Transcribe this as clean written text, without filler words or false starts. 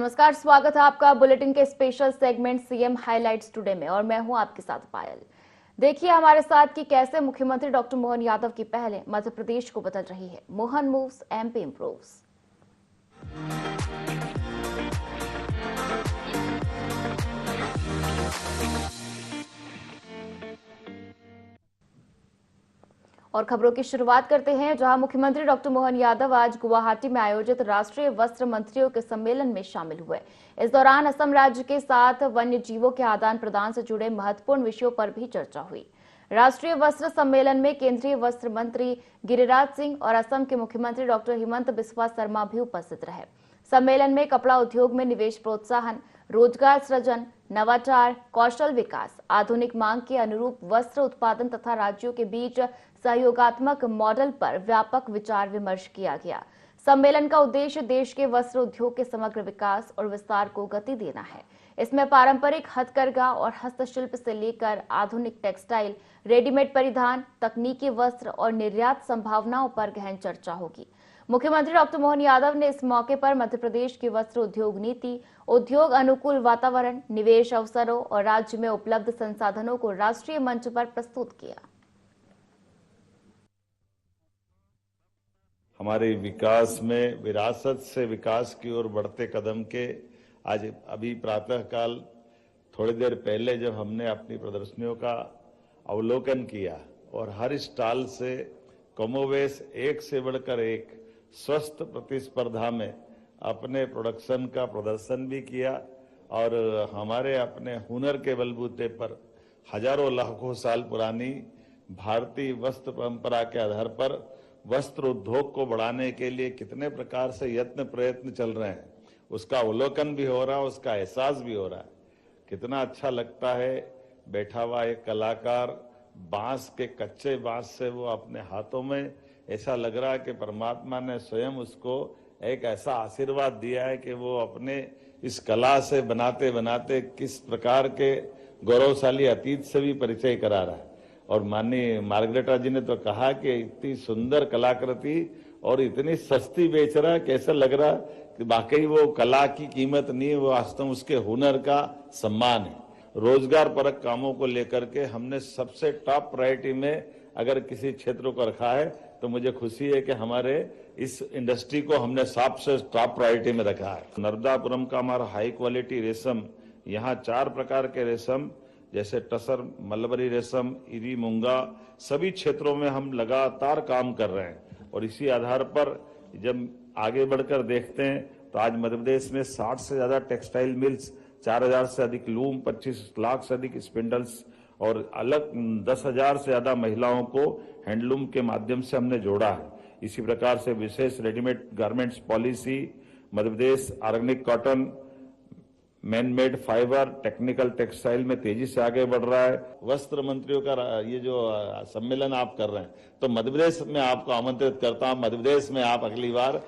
नमस्कार, स्वागत है आपका बुलेटिन के special segment CM highlights today में और मैं हूं आपके साथ पायल। देखिए हमारे साथ कि कैसे मुख्यमंत्री डॉक्टर मोहन यादव की पहले मध्य प्रदेश को बदल रही है। Mohan moves, MP improves. और खबरों की शुरुआत करते हैं, जहां मुख्यमंत्री डॉक्टर मोहन यादव आज गुवाहाटी में आयोजित राष्ट्रीय वस्त्र मंत्रियों के सम्मेलन में शामिल हुए। इस दौरान असम राज्य के साथ वन्य जीवों के आदान प्रदान से जुड़े महत्वपूर्ण विषयों पर भी चर्चा हुई। राष्ट्रीय वस्त्र सम्मेलन में केंद्रीय वस्त्र मंत्री गिरिराज सिंह और असम के मुख्यमंत्री डॉक्टर हिमंत बिस्वा शर्मा भी उपस्थित रहे। सम्मेलन में कपड़ा उद्योग में निवेश प्रोत्साहन, रोजगार सृजन, नवाचार, कौशल विकास, आधुनिक मांग के अनुरूप वस्त्र उत्पादन तथा राज्यों के बीच सहयोगात्मक मॉडल पर व्यापक विचार विमर्श किया गया। सम्मेलन का उद्देश्य देश के वस्त्र उद्योग के समग्र विकास और विस्तार को गति देना है। इसमें पारंपरिक हथकरघा और हस्तशिल्प से लेकर आधुनिक टेक्सटाइल, रेडीमेड परिधान, तकनीकी वस्त्र और निर्यात संभावनाओं पर गहन चर्चा होगी। मुख्यमंत्री डॉक्टर मोहन यादव ने इस मौके पर मध्य प्रदेश की वस्त्र उद्योग नीति, उद्योग अनुकूल वातावरण, निवेश अवसरों और राज्य में उपलब्ध संसाधनों को राष्ट्रीय मंच पर प्रस्तुत किया। हमारे विकास में विरासत से विकास की ओर बढ़ते कदम के आज अभी प्रातःकाल थोड़ी देर पहले जब हमने अपनी प्रदर्शनियों का अवलोकन किया और हर स्टॉल से कमोवेश एक से बढ़कर एक स्वस्थ प्रतिस्पर्धा में अपने प्रोडक्शन का प्रदर्शन भी किया और हमारे अपने हुनर के बलबूते पर हजारों लाखों साल पुरानी भारतीय वस्त्र परंपरा के आधार पर वस्त्र उद्योग को बढ़ाने के लिए कितने प्रकार से यत्न प्रयत्न चल रहे हैं, उसका अवलोकन भी हो रहा है, उसका एहसास भी हो रहा है। कितना अच्छा लगता है बैठा हुआ एक कलाकार बांस के कच्चे बांस से वो अपने हाथों में, ऐसा लग रहा है कि परमात्मा ने स्वयं उसको एक ऐसा आशीर्वाद दिया है कि वो अपने इस कला से बनाते बनाते किस प्रकार के गौरवशाली अतीत से भी परिचय करा रहा है। और माननीय मार्गरेटा जी ने तो कहा कि इतनी सुंदर कलाकृति और इतनी सस्ती बेच रहा है, कैसा लग रहा कि वाकई वो कला की कीमत नहीं है, वो वास्तव उसके हुनर का सम्मान है। रोजगार परक कामों को लेकर के हमने सबसे टॉप प्रायोरिटी में अगर किसी क्षेत्र को रखा है तो मुझे खुशी है कि हमारे इस इंडस्ट्री को हमने सबसे टॉप प्रायोरिटी में रखा है। नर्मदापुरम का हमारा हाई क्वालिटी रेशम, यहाँ 4 प्रकार के रेशम जैसे टसर, मलबरी रेशम, इरी, मूंगा, सभी क्षेत्रों में हम लगातार काम कर रहे हैं। और इसी आधार पर जब आगे बढ़कर देखते हैं तो आज मध्य प्रदेश में 60 से ज्यादा टेक्सटाइल मिल्स, 4000 से अधिक लूम, 25 लाख से अधिक स्पिंडल्स और अलग 10,000 से ज्यादा महिलाओं को हैंडलूम के माध्यम से हमने जोड़ा है। इसी प्रकार से विशेष readymade garments policy, Madhya Pradesh organic cotton, man made fibre, technical textile में तेजी से आगे बढ़ रहा है। वस्त्र मंत्रियों का ये जो सम्मेलन आप कर रहे हैं तो मध्य प्रदेश में आपको आमंत्रित करता हूं, मध्य प्रदेश में आप अगली बार